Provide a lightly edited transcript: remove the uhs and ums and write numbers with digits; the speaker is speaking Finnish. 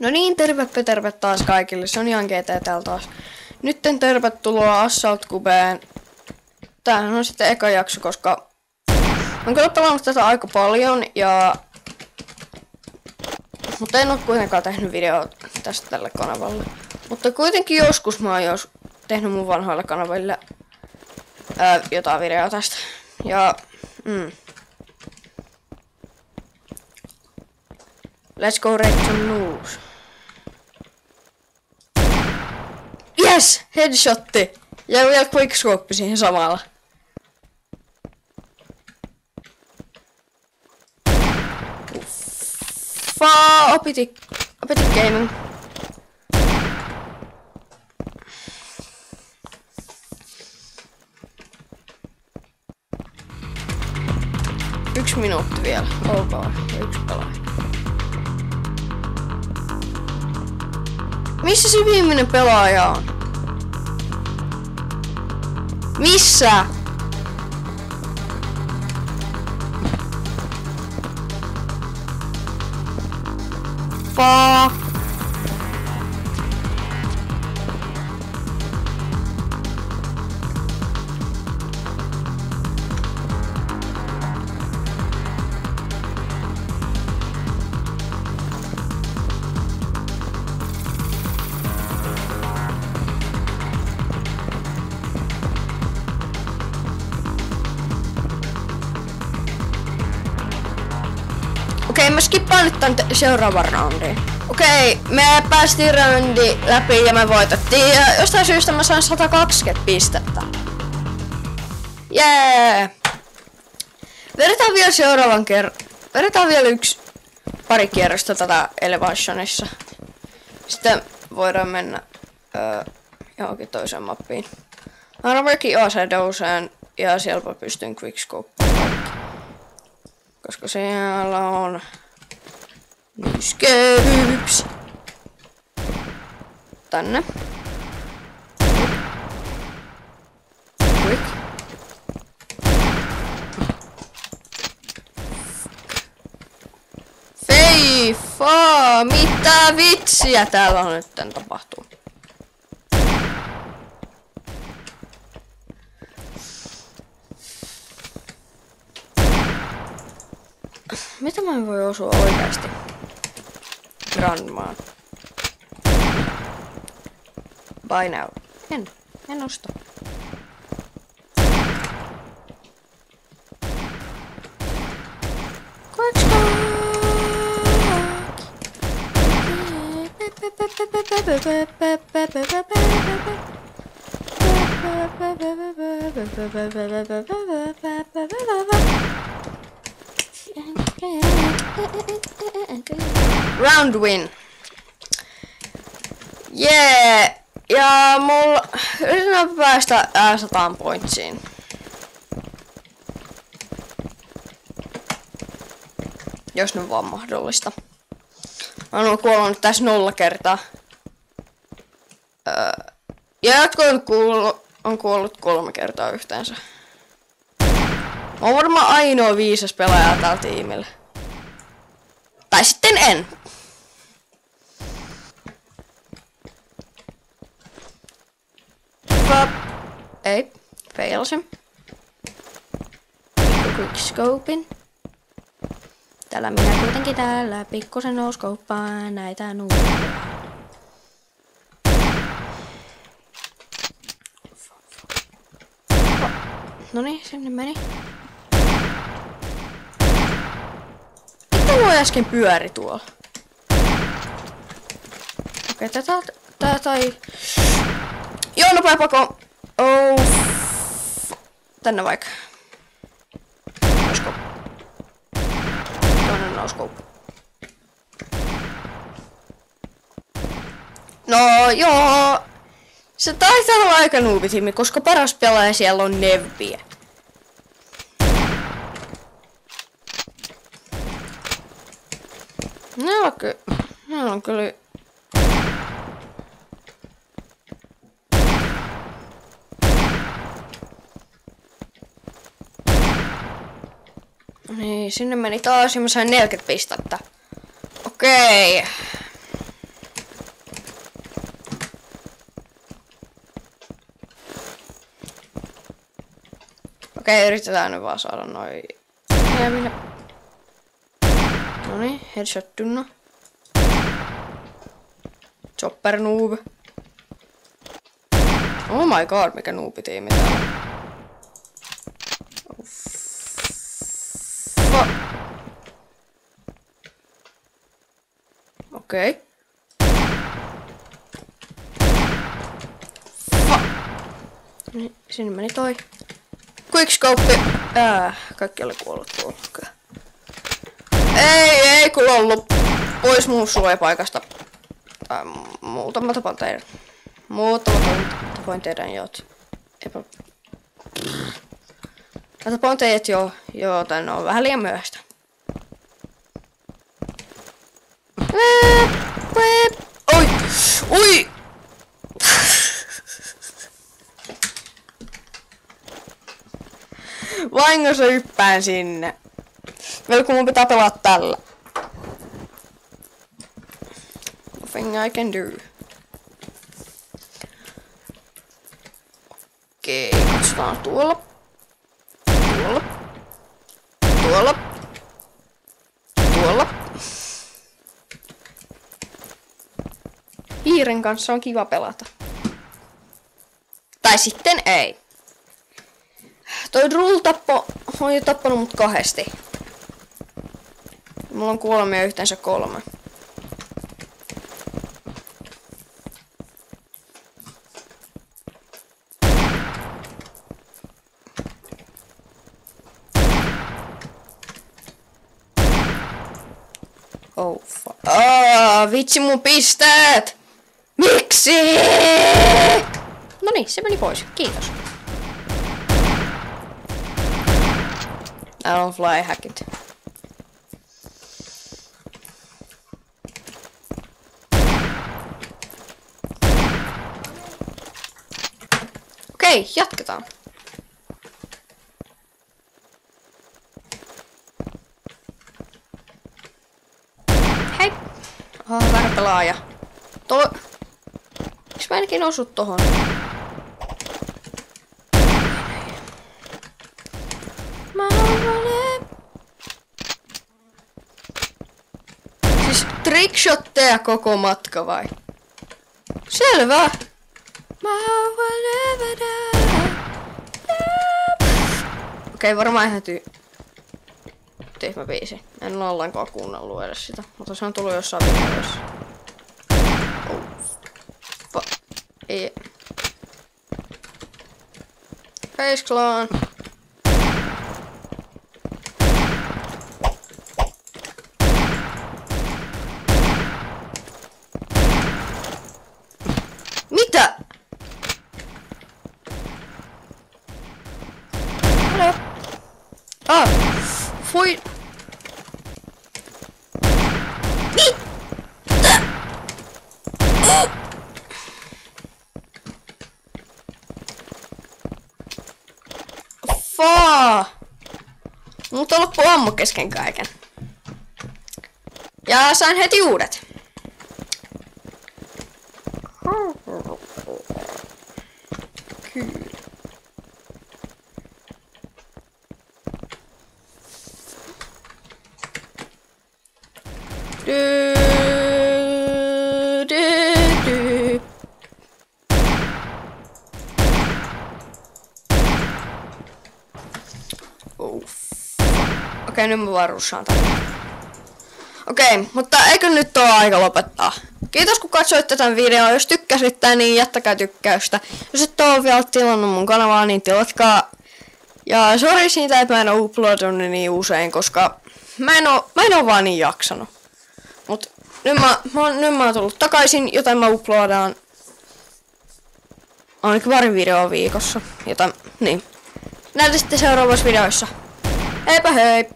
No niin, terve taas kaikille. Se on ihan GT täällä taas. Nytten tervetuloa Assault Cubeen. Tämähän on sitten eka jakso, koska olen kyllä pelannut tätä aika paljon mutta en ole kuitenkaan tehnyt videoa tästä tälle kanavalle. Mutta kuitenkin joskus mä oon tehnyt mun vanhoille kanaville jotain videoa tästä. Let's go raid some noobs. Yes! Headshotti! Ja vielä quickscope siihen samalla. Opitic gaming. Yksi minuutti vielä. Ok, yksi pelaaja. Missä se viimeinen pelaaja on? Missä? Fuck. Okei, mä skippaan nyt tän seuraavan roundiin. Okei, me päästiin roundi läpi ja me voitettiin. Ja jostain syystä mä sain 120 pistettä. Jee! Vedetään vielä seuraavan kerran. Vedetään vielä pari kierrosta tätä Elevationissa. Sitten voidaan mennä johonkin toiseen mappiin. Mä oon vaikin Shadowseen ja siellä mä pystyn quickscopeen kaikki. Koska siellä on nyskevyps. Tänne. Quick. Feifa! Mitä vitsiä täällä on nyt tapahtuu? Mitä mä en voi osua oikeasti? Grandmaan. Buy now. En osta. Round win. Yeah. Ja mulla yritän päästä 100 pointsiin. Jos nyt vaan mahdollista. Mä oon kuollut tässä 0 kertaa. Ja jotkut on kuollut 3 kertaa yhteensä. Mä oon varmaan ainoa viisas pelaaja täällä tiimillä. Tai sitten en. Ei, failsin. Quickscopin. Täällä minä kuitenkin pikkusen nouskouppaan näitä nuukia. Noniin, sinne meni. Mitä voi äsken pyöri tuolla? Okei, tätä ei... Joo, nopea pako. Oh. Tänne vaikka. Nouscope. Toinen nouscope. No joo. Se taitaa olla aika noobitiimi, koska paras pelaaja siellä on Nevviä. Ne on kyllä... Niin, sinne meni taas ja mä sain 40 pistettä. Okei. Okei, yritetään nyt vaan saada noin. Noniin, headshot tunno. Chopper noob. Oh my god, mikä noobi-tiimi täällä. Okei. Niin, sinne meni toi. Quickscope. Kaikki oli kuollut tuolla. Ei kun ollut pois mun suojapaikasta. Muutama tapan teidän jot. Mä tapoin teidät jo tänne on vähän liian myöhäistä. Oi! Oi! Vahingossa hyppään sinne. Vielä kun mun pitää pelata tällä. Nothing I can do. Okei, katsotaan tuolla. Tuolla. Hiiren kanssa on kiva pelata. Tai sitten ei. Toi Drool-tappo on jo tappanut mut 2. Mulla on kuolemia yhteensä 3. Oh fuck. Vitsi mun pisteet! Miksi? Noniin, se meni pois. Kiitos. Täällä on flyhackit. Okei, jatketaan. Hei! Väärä pelaaja. Miks mä ainakin osut tohon? Siis trickshotteja koko matka vai? Selvä! Okei, varmaan ihan tyhmä biisi. En ole ollenkaan kuunnellut edes sitä, mutta se on tullut jossain videoissa. Ei. Face Clan. Mitä? Hello. Foi. Mutta loppu ammu kesken kaiken. Ja sain heti uudet. Kyllä. Okei, nyt mä vaan russaan tänne. Okei, mutta eikö nyt ole aika lopettaa? Kiitos kun katsoitte tämän videon. Jos tykkäsitte, niin jättäkää tykkäystä. Jos et ole vielä tilannut mun kanavaa, niin tilatkaa. Ja sori siitä, että mä en oo uploadannut niin usein, koska mä en oo vaan niin jaksanut. Mut nyt mä oon tullut takaisin, joten mä uploadaan ainakin pari videoa viikossa. Joten, niin. Näette sitten seuraavassa videoissa. Heipä hei!